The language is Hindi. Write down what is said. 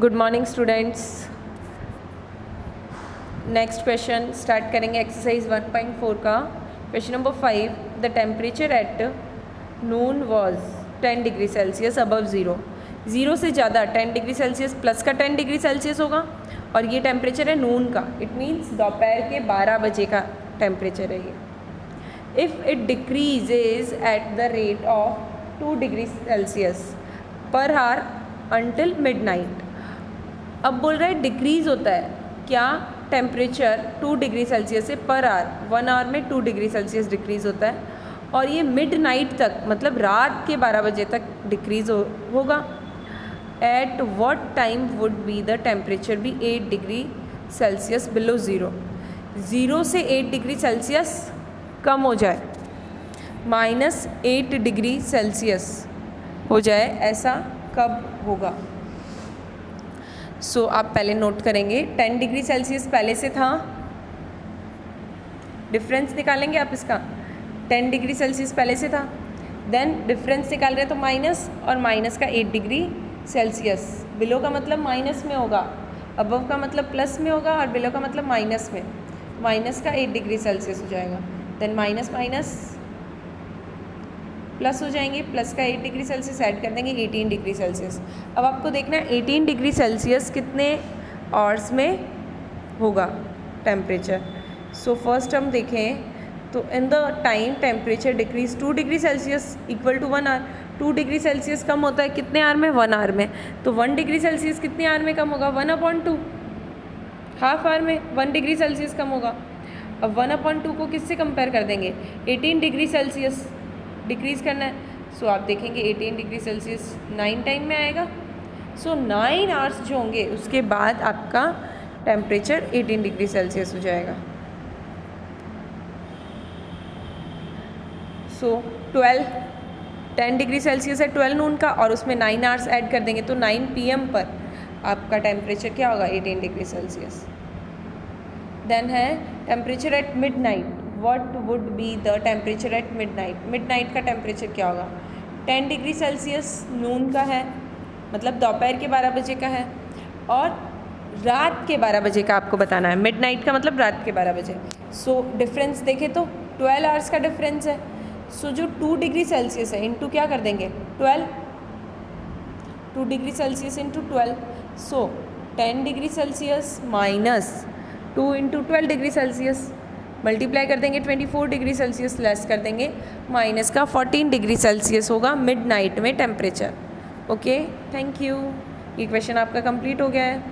Good morning students. Next question start करेंगे एक्सरसाइज 1.4 का। Question number 5, the temperature at noon was 10 degree Celsius above zero. Zero से ज़्यादा 10 डिग्री सेल्सियस प्लस का 10 डिग्री सेल्सियस होगा और ये टेम्परेचर है नून का, इट मीन्स दोपहर के 12 बजे का टेम्परेचर है ये। If it decreases at the rate of 2 degree Celsius per hour until midnight. अब बोल रहा है डिक्रीज़ होता है क्या टेम्परेचर 2 डिग्री सेल्सियस से पर आवर 1 आवर में 2 डिग्री सेल्सियस डिक्रीज़ होता है और ये मिडनाइट तक मतलब रात के 12 बजे तक डिक्रीज़ होगा। At what time would be the temperature be 8 degree Celsius below zero. Zero से 8 डिग्री सेल्सियस कम हो जाए, -8 डिग्री सेल्सियस हो जाए, ऐसा कब होगा? सो आप पहले नोट करेंगे 10 डिग्री सेल्सियस पहले से था, डिफरेंस निकालेंगे आप इसका। 10 डिग्री सेल्सियस पहले से था, देन डिफरेंस निकाल रहे हैं तो माइनस, और माइनस का 8 डिग्री सेल्सियस। बिलो का मतलब माइनस में होगा, अबव का मतलब प्लस में होगा और बिलो का मतलब माइनस में। माइनस का 8 डिग्री सेल्सियस हो जाएगा, देन माइनस माइनस प्लस हो जाएंगे, प्लस का 8 डिग्री सेल्सियस ऐड कर देंगे 18 डिग्री सेल्सियस। अब आपको देखना है 18 डिग्री सेल्सियस कितने आवर्स में होगा टेम्परेचर। सो फर्स्ट हम देखें तो in the time temperature decreases 2 degree Celsius equal to 1 hour. 2 degree Celsius कम होता है कितने आवर में? 1 आवर में। तो 1 डिग्री सेल्सियस कितने आवर में कम होगा? 1/2, हाफ आवर में 1 डिग्री सेल्सियस कम होगा। अब 1/2 को किससे कंपेयर कर देंगे? 18 डिग्री सेल्सियस डिक्रीज़ करना है। सो आप देखेंगे 18 डिग्री सेल्सियस 9 टाइम में आएगा। सो 9 आवर्स जो होंगे उसके बाद आपका टेम्परेचर 18 डिग्री सेल्सियस हो जाएगा। सो 10 डिग्री सेल्सियस है 12 नून का, और उसमें 9 आवर्स ऐड कर देंगे तो 9 PM पर आपका टेम्परेचर क्या होगा? 18 डिग्री सेल्सियस। देन है temperature at midnight. What would be the temperature at midnight? Midnight का टेम्परेचर क्या होगा? 10 डिग्री सेल्सियस नून का है, मतलब दोपहर के 12 बजे का है, और रात के 12 बजे का आपको बताना है। मिडनाइट का मतलब रात के 12 बजे। सो डिफरेंस देखें तो 12 आवर्स का डिफरेंस है। सो जो 2 डिग्री सेल्सियस है इंटू क्या कर देंगे? 12, 2 डिग्री सेल्सियस इंटू 12। सो 10 degree Celsius minus 2 into 12 degree Celsius, multiply कर देंगे 24 डिग्री सेल्सियस, लेस कर देंगे माइनस का 14 डिग्री सेल्सियस होगा मिडनाइट में टेम्परेचर। Okay, thank you. ये क्वेश्चन आपका कंप्लीट हो गया है।